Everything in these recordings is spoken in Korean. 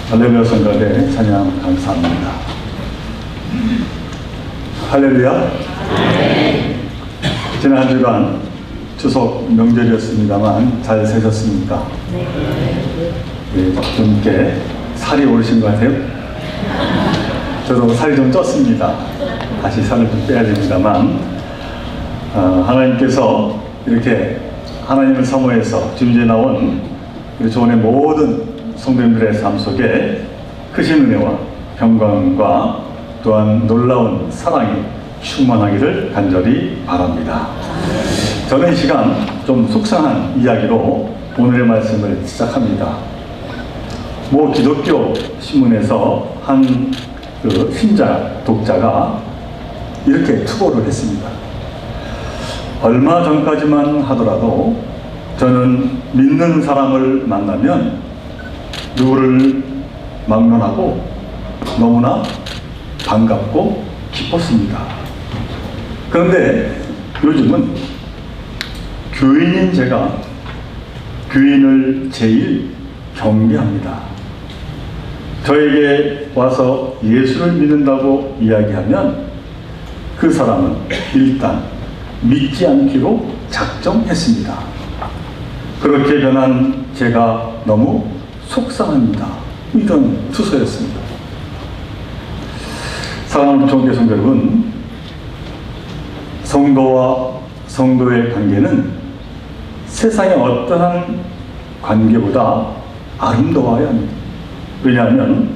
할렐루야 성가대 찬양 감사합니다. 할렐루야. 지난 한 주간 추석 명절이었습니다만 잘 새셨습니까? 네, 좀 이렇게 살이 오르신 것 같아요. 저도 살이 좀 쪘습니다. 다시 살을 좀 빼야 됩니다만 하나님께서 이렇게 하나님을 사모해서 주님께 나온 우리 조원의 모든 성도님들의 삶 속에 크신 은혜와 평강과 또한 놀라운 사랑이 충만하기를 간절히 바랍니다. 저는 이 시간 좀 속상한 이야기로 오늘의 말씀을 시작합니다. 모 기독교 신문에서 한 신자 독자가 이렇게 투고를 했습니다. 얼마 전까지만 하더라도 저는 믿는 사람을 만나면 누구를 막론하고 너무나 반갑고 기뻤습니다. 그런데 요즘은 교인인 제가 교인을 제일 경계합니다. 저에게 와서 예수를 믿는다고 이야기하면 그 사람은 일단 믿지 않기로 작정했습니다. 그렇게 변한 제가 너무 속상합니다. 이런 투서였습니다. 사랑하는 총계성 여러분, 성도와 성도의 관계는 세상의 어떠한 관계보다 아름다워야 합니다. 왜냐하면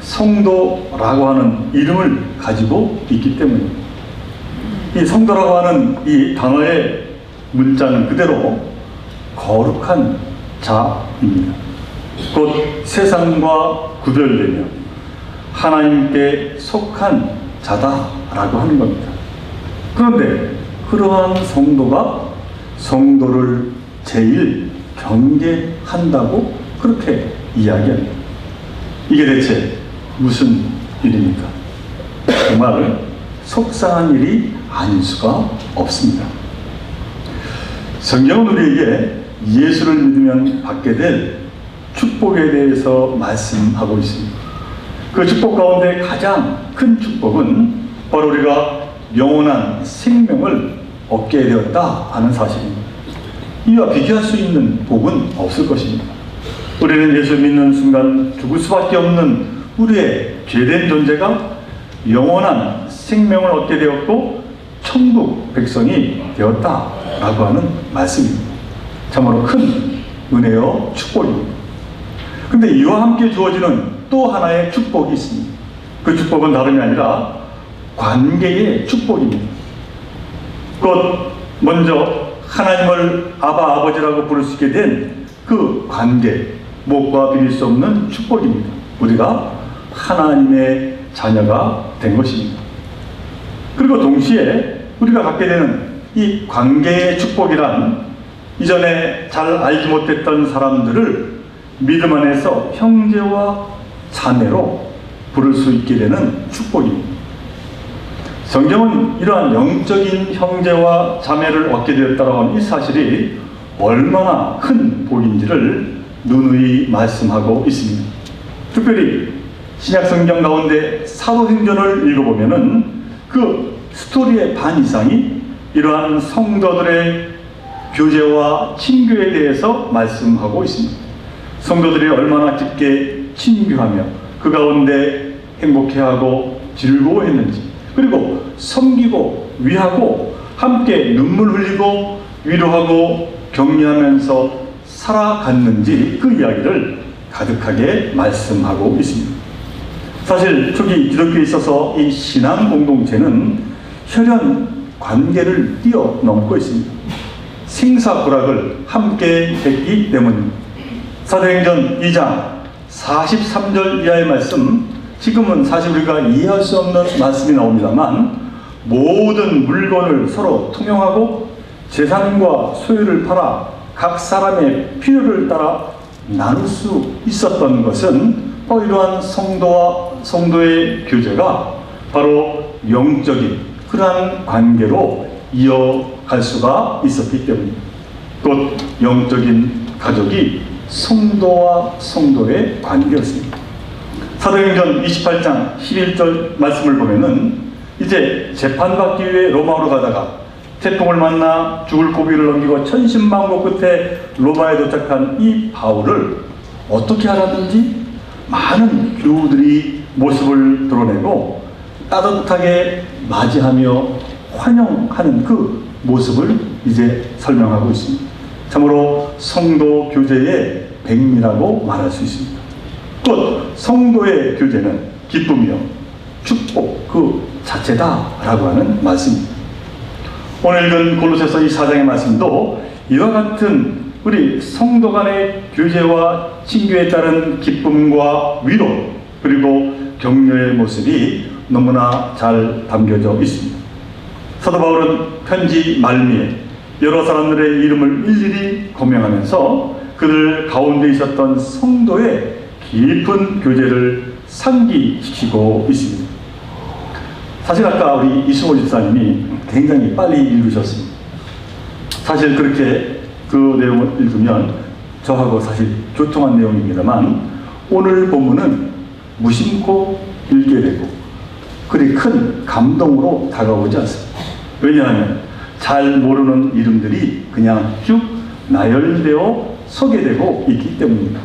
성도라고 하는 이름을 가지고 있기 때문입니다. 이 성도라고 하는 이 단어의 문자는 그대로 거룩한 자입니다. 곧 세상과 구별되며 하나님께 속한 자다라고 하는 겁니다. 그런데 그러한 성도가 성도를 제일 경계한다고 그렇게 이야기합니다. 이게 대체 무슨 일입니까? 정말 속상한 일이 아닐 수가 없습니다. 성경은 우리에게 예수를 믿으면 받게 될 축복에 대해서 말씀하고 있습니다. 그 축복 가운데 가장 큰 축복은 바로 우리가 영원한 생명을 얻게 되었다 하는 사실입니다. 이와 비교할 수 있는 복은 없을 것입니다. 우리는 예수 믿는 순간 죽을 수밖에 없는 우리의 죄된 존재가 영원한 생명을 얻게 되었고 천국 백성이 되었다라고 하는 말씀입니다. 참으로 큰 은혜요 축복입니다. 근데 이와 함께 주어지는 또 하나의 축복이 있습니다. 그 축복은 다름이 아니라 관계의 축복입니다. 곧 먼저 하나님을 아바 아버지라고 부를 수 있게 된 그 관계, 무엇과 비릴 수 없는 축복입니다. 우리가 하나님의 자녀가 된 것입니다. 그리고 동시에 우리가 갖게 되는 이 관계의 축복이란 이전에 잘 알지 못했던 사람들을 믿음 안에서 형제와 자매로 부를 수 있게 되는 축복입니다. 성경은 이러한 영적인 형제와 자매를 얻게 되었다고 하는 이 사실이 얼마나 큰 복인지를 누누이 말씀하고 있습니다. 특별히 신약성경 가운데 사도행전을 읽어보면은 그 스토리의 반 이상이 이러한 성도들의 교제와 친교에 대해서 말씀하고 있습니다. 성도들이 얼마나 깊게 친교하며 그 가운데 행복해하고 즐거워했는지, 그리고 섬기고 위하고 함께 눈물 흘리고 위로하고 격려하면서 살아갔는지 그 이야기를 가득하게 말씀하고 있습니다. 사실 초기 기독교에 있어서 이 신앙 공동체는 혈연 관계를 뛰어넘고 있습니다. 생사고락을 함께 했기 때문입니다. 사도행전 2장 43절 이하의 말씀, 지금은 사실 우리가 이해할 수 없는 말씀이 나옵니다만 모든 물건을 서로 통용하고 재산과 소유를 팔아 각 사람의 필요를 따라 나눌 수 있었던 것은 바로 이러한 성도와 성도의 교제가 바로 영적인 그러한 관계로 이어갈 수가 있었기 때문입니다. 곧 영적인 가족이 성도와 성도의 관계였습니다. 사도행전 28장 11절 말씀을 보면은 이제 재판받기 위해 로마로 가다가 태풍을 만나 죽을 고비를 넘기고 천신만고 끝에 로마에 도착한 이 바울을 어떻게 알았는지 많은 교우들이 모습을 드러내고 따뜻하게 맞이하며 환영하는 그 모습을 이제 설명하고 있습니다. 참으로 성도 교제의 백미라고 말할 수 있습니다. 곧 성도의 교제는 기쁨이요 축복 그 자체다라고 하는 말씀입니다. 오늘 읽은 골로새서 이 4장의 말씀도 이와 같은 우리 성도 간의 교제와 친교에 따른 기쁨과 위로 그리고 격려의 모습이 너무나 잘 담겨져 있습니다. 사도 바울은 편지 말미에 여러 사람들의 이름을 일일이 고명하면서 그들 가운데 있었던 성도의 깊은 교제를 상기시키고 있습니다. 사실 아까 우리 이승호 집사님이 굉장히 빨리 읽으셨습니다. 사실 그렇게 그 내용을 읽으면 저하고 사실 교통한 내용입니다만 오늘 본문은 무심코 읽게 되고 그리 큰 감동으로 다가오지 않습니다. 왜냐하면 잘 모르는 이름들이 그냥 쭉 나열되어 소개되고 있기 때문입니다.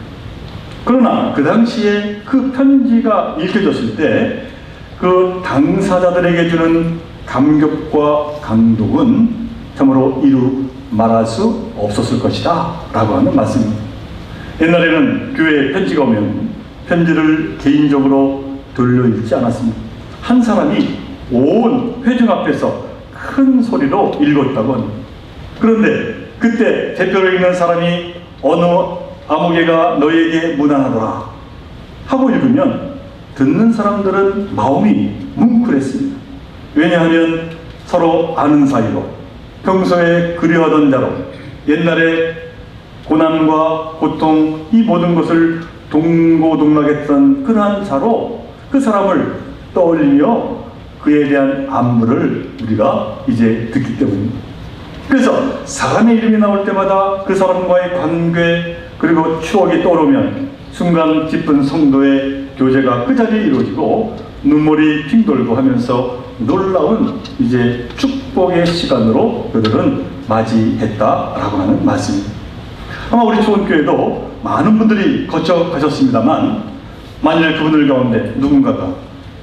그러나 그 당시에 그 편지가 읽혀졌을 때 그 당사자들에게 주는 감격과 감동은 참으로 이루 말할 수 없었을 것이다 라고 하는 말씀입니다. 옛날에는 교회에 편지가 오면 편지를 개인적으로 돌려 읽지 않았습니다. 한 사람이 온 회중 앞에서 큰 소리로 읽었다고 합니다. 그런데 그때 대표로 읽는 사람이 어느 아무개가 너에게 무난하더라 하고 읽으면 듣는 사람들은 마음이 뭉클했습니다. 왜냐하면 서로 아는 사이로 평소에 그리워하던 자로 옛날에 고난과 고통 이 모든 것을 동고동락했던 그러한 자로 그 사람을 떠올리며 그에 대한 안부를 우리가 이제 듣기 때문입니다. 그래서 사람의 이름이 나올 때마다 그 사람과의 관계 그리고 추억이 떠오르면 순간 깊은 성도의 교제가 그 자리에 이루어지고 눈물이 핑 돌고 하면서 놀라운 이제 축복의 시간으로 그들은 맞이했다라고 하는 말씀입니다. 아마 우리 초원교회도 많은 분들이 거쳐 가셨습니다만 만일 그분들 가운데 누군가가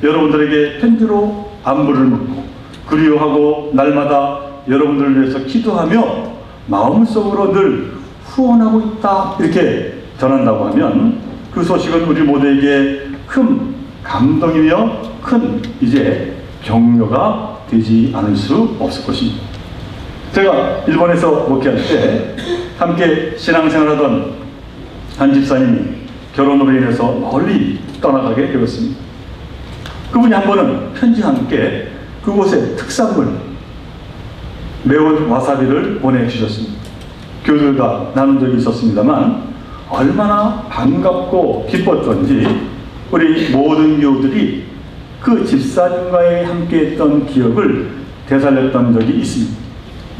여러분들에게 편지로 안부를 묻고 그리워하고 날마다 여러분들을 위해서 기도하며 마음속으로 늘 후원하고 있다 이렇게 전한다고 하면 그 소식은 우리 모두에게 큰 감동이며 큰 이제 격려가 되지 않을 수 없을 것입니다. 제가 일본에서 목회할 때 함께 신앙생활하던 한 집사님이 결혼으로 인해서 멀리 떠나가게 되었습니다. 그분이 한 번은 편지와 함께 그곳의 특산물 매운 와사비를 보내주셨습니다. 교우들과 나눈 적이 있었습니다만 얼마나 반갑고 기뻤던지 우리 모든 교우들이 그 집사님과의 함께했던 기억을 되살렸던 적이 있습니다.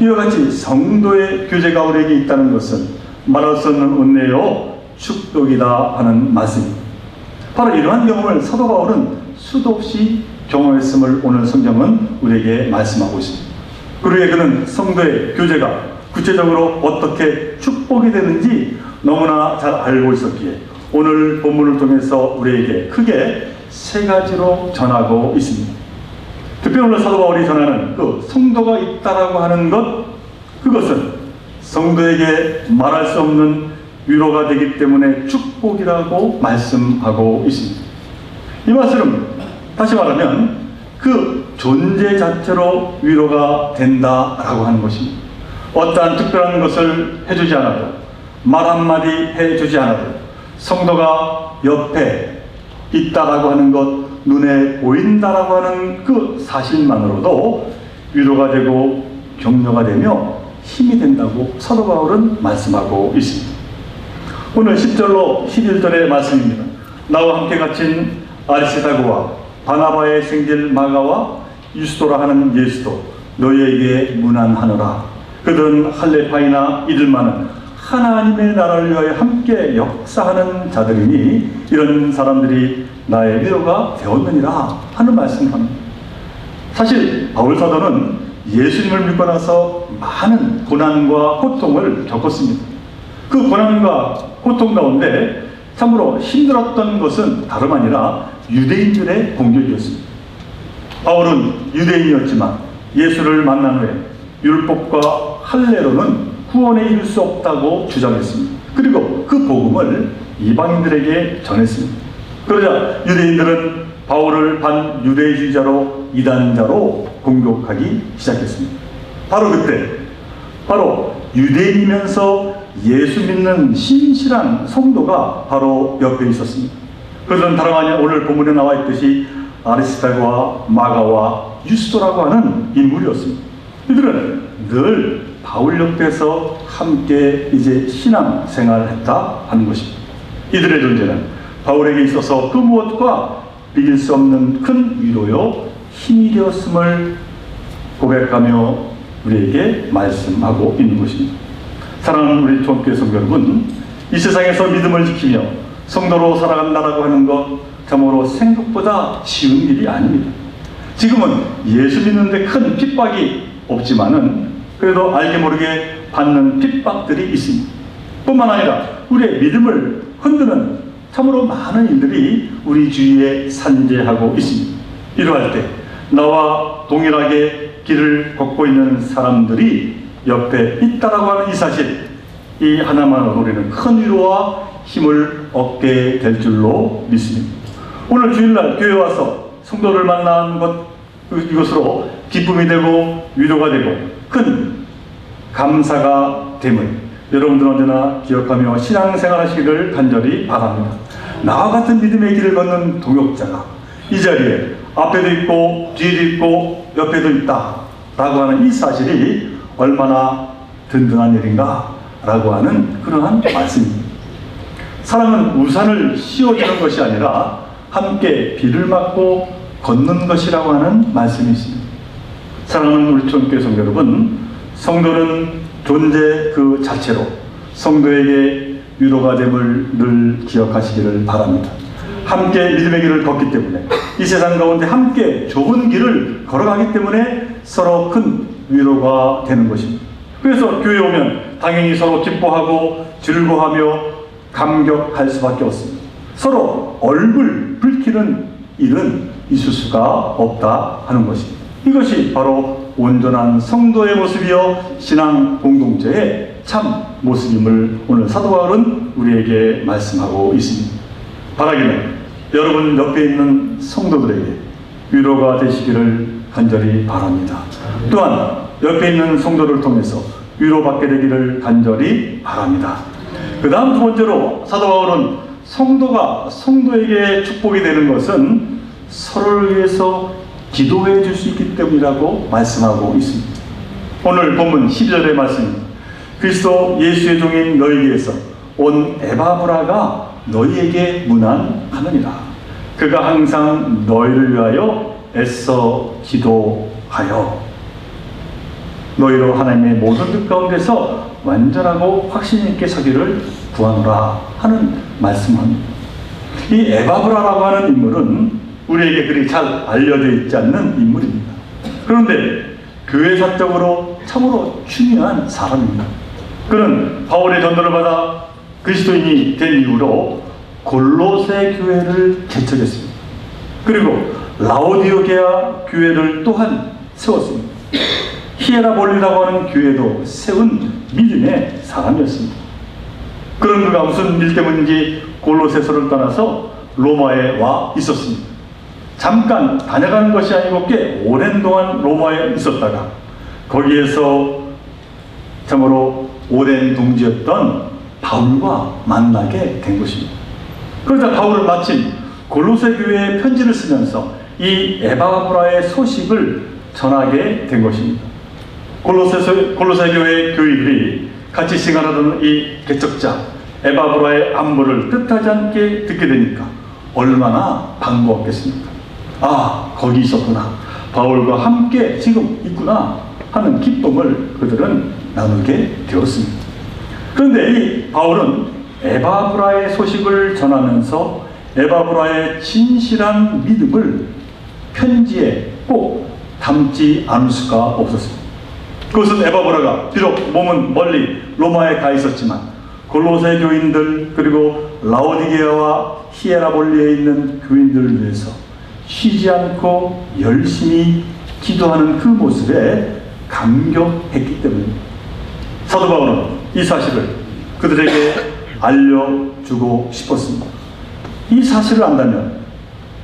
이와 같이 성도의 교제가 우리에게 있다는 것은 말할 수 없는 은혜요 축복이다 하는 말씀입니다. 바로 이러한 경험을 사도 바울은 수도 없이 경험했음을 오늘 성경은 우리에게 말씀하고 있습니다. 그러기에 그는 성도의 교제가 구체적으로 어떻게 축복이 되는지 너무나 잘 알고 있었기에 오늘 본문을 통해서 우리에게 크게 세 가지로 전하고 있습니다. 특별히 오늘 사도 바울이 전하는 그 성도가 있다라고 하는 것, 그것은 성도에게 말할 수 없는 위로가 되기 때문에 축복이라고 말씀하고 있습니다. 이 말씀은 다시 말하면 그 존재 자체로 위로가 된다라고 하는 것입니다. 어떠한 특별한 것을 해주지 않아도 말 한마디 해주지 않아도 성도가 옆에 있다라고 하는 것, 눈에 보인다라고 하는 그 사실만으로도 위로가 되고 격려가 되며 힘이 된다고 사도 바울은 말씀하고 있습니다. 오늘 10절로 11절의 말씀입니다. 나와 함께 갇힌 아리스다고와 바나바의 생질 마가와 유스도라 하는 예수도 너희에게 문안하노라. 그들은 할레파이나 이들만은 하나님의 나라를 위하여 함께 역사하는 자들이니 이런 사람들이 나의 위로가 되었느니라 하는 말씀을 합니다. 사실 바울 사도는 예수님을 믿고 나서 많은 고난과 고통을 겪었습니다. 그 고난과 고통 가운데 참으로 힘들었던 것은 다름 아니라 유대인들의 공격이었습니다. 바울은 유대인이었지만 예수를 만난 후에 율법과 할례로는 구원에 이를 수 없다고 주장했습니다. 그리고 그 복음을 이방인들에게 전했습니다. 그러자 유대인들은 바울을 반유대주의자로 이단자로 공격하기 시작했습니다. 바로 그때 유대인이면서 예수 믿는 신실한 성도가 바로 옆에 있었습니다. 그들은 다름 아니라 오늘 본문에 나와 있듯이 아리스tark와 마가와 유스도라고 하는 인물이었습니다. 이들은 늘 바울 옆에서 함께 이제 신앙 생활을 했다 하는 것입니다. 이들의 존재는 바울에게 있어서 그 무엇과 비길 수 없는 큰 위로요 힘이 되었음을 고백하며 우리에게 말씀하고 있는 것입니다. 사랑하는 우리 종교회 성도 여러분, 이 세상에서 믿음을 지키며 성도로 살아간다라고 하는 것 참으로 생각보다 쉬운 일이 아닙니다. 지금은 예수 믿는데 큰 핍박이 없지만은 그래도 알게 모르게 받는 핍박들이 있습니다. 뿐만 아니라 우리의 믿음을 흔드는 참으로 많은 일들이 우리 주위에 산재하고 있습니다. 이러할 때 나와 동일하게 길을 걷고 있는 사람들이 옆에 있다라고 하는 이 사실, 이 하나만으로 우리는 큰 위로와 힘을 얻게 될 줄로 믿습니다. 오늘 주일날 교회 와서 성도를 만나는 것, 이것으로 기쁨이 되고 위로가 되고 큰 감사가 됨을 여러분들 언제나 기억하며 신앙생활 하시기를 간절히 바랍니다. 나와 같은 믿음의 길을 걷는 동역자가 이 자리에 앞에도 있고 뒤에도 있고 옆에도 있다 라고 하는 이 사실이 얼마나 든든한 일인가 라고 하는 그러한 말씀입니다. 사랑은 우산을 씌워주는 것이 아니라 함께 비를 맞고 걷는 것이라고 하는 말씀이 있습니다. 사랑하는 우리 종교회 성도 여러분, 성도는 존재 그 자체로 성도에게 위로가 됨을 늘 기억하시기를 바랍니다. 함께 믿음의 길을 걷기 때문에 이 세상 가운데 함께 좋은 길을 걸어가기 때문에 서로 큰 위로가 되는 것입니다. 그래서 교회에 오면 당연히 서로 기뻐하고 즐거워하며 감격할 수밖에 없습니다. 서로 얼굴 붉히는 일은 있을 수가 없다 하는 것입니다. 이것이 바로 온전한 성도의 모습이요 신앙 공동체의 참 모습임을 오늘 사도 바울은 우리에게 말씀하고 있습니다. 바라기는 여러분 옆에 있는 성도들에게 위로가 되시기를 간절히 바랍니다. 또한 옆에 있는 성도를 통해서 위로받게 되기를 간절히 바랍니다. 그 다음 두 번째로 사도 바울은 성도가 성도에게 축복이 되는 것은 서로를 위해서 기도해 줄 수 있기 때문이라고 말씀하고 있습니다. 오늘 본문 12절의 말씀입니다. 그리스도 예수의 종인 너희에게서 온 에바브라가 너희에게 문안하느니라. 그가 항상 너희를 위하여 애써 기도하여 너희로 하나님의 모든 뜻 가운데서 완전하고 확신 있게 서기를 구하노라 하는 말씀입니다. 이 에바브라라고 하는 인물은 우리에게 그리 잘 알려져 있지 않는 인물입니다. 그런데 교회사적으로 참으로 중요한 사람입니다. 그는 바울의 전도를 받아 그리스도인이 된 이후로 골로새 교회를 개척했습니다. 그리고 라오디오게아 교회를 또한 세웠습니다. 히에라볼리라고 하는 교회도 세운 믿음의 사람이었습니다. 그런 그가 무슨 일 때문인지 골로새서를 떠나서 로마에 와 있었습니다. 잠깐 다녀가는 것이 아니고 꽤 오랜 동안 로마에 있었다가 거기에서 참으로 오랜 동지였던 바울과 만나게 된 것입니다. 그러자 바울은 마침 골로새 교회에 편지를 쓰면서 이 에바브라의 소식을 전하게 된 것입니다. 골로새 교회 교인들이 같이 생활하던 이 개척자 에바브라의 안부를 뜻하지 않게 듣게 되니까 얼마나 반가웠겠습니까? 아, 거기 있었구나. 바울과 함께 지금 있구나 하는 기쁨을 그들은 나누게 되었습니다. 그런데 이 바울은 에바브라의 소식을 전하면서 에바브라의 진실한 믿음을 편지에 꼭 담지 않을 수가 없었습니다. 그것은 에바브라가 비록 몸은 멀리 로마에 가 있었지만 골로새 교인들 그리고 라오디게아와 히에라볼리에 있는 교인들을 위해서 쉬지 않고 열심히 기도하는 그 모습에 감격했기 때문입니다. 사도 바울은 이 사실을 그들에게 알려주고 싶었습니다. 이 사실을 안다면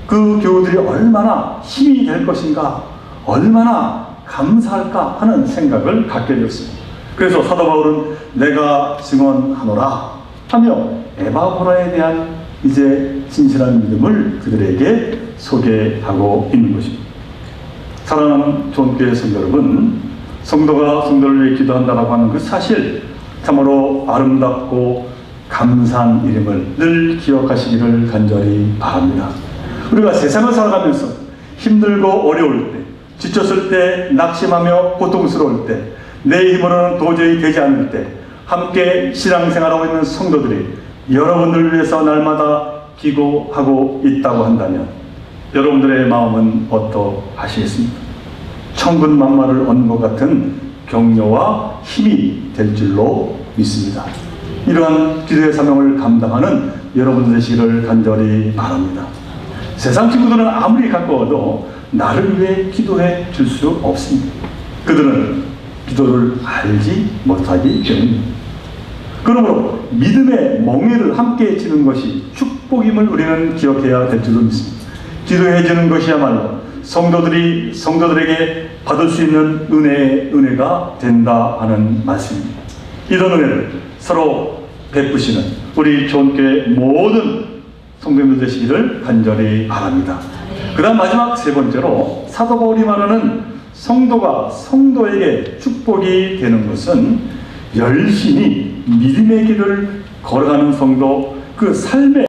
그 교우들이 얼마나 힘이 될 것인가, 얼마나 감사할까 하는 생각을 갖게 되었습니다. 그래서 사도 바울은 내가 증언하노라 하며 에바브라에 대한 이제 진실한 믿음을 그들에게 소개하고 있는 것입니다. 사랑하는 존귀의 성도 여러분, 성도가 성도를 위해 기도한다고 하는 그 사실, 참으로 아름답고 감사한 이름을 늘 기억하시기를 간절히 바랍니다. 우리가 세상을 살아가면서 힘들고 어려울 때, 지쳤을 때, 낙심하며 고통스러울 때, 내 힘으로는 도저히 되지 않을 때 함께 신앙생활하고 있는 성도들이 여러분들을 위해서 날마다 기도하고 있다고 한다면 여러분들의 마음은 어떠하시겠습니까? 천군만마를 얻는 것 같은 격려와 힘이 될 줄로 믿습니다. 이러한 기도의 사명을 감당하는 여러분 되시기를 간절히 바랍니다. 세상 친구들은 아무리 가까워도 나를 위해 기도해 줄 수 없습니다. 그들은 기도를 알지 못하기 때문입니다. 그러므로 믿음의 멍에를 함께 지는 것이 축복임을 우리는 기억해야 될 줄로 믿습니다. 기도해 주는 것이야말로 성도들에게 받을 수 있는 은혜가 된다 하는 말씀입니다. 이런 은혜를 서로 베푸시는 우리 존교회 모든 성도님들 되시기를 간절히 바랍니다. 그 다음 마지막 세 번째로 사도 바울이 말하는 성도가 성도에게 축복이 되는 것은 열심히 믿음의 길을 걸어가는 성도, 그 삶의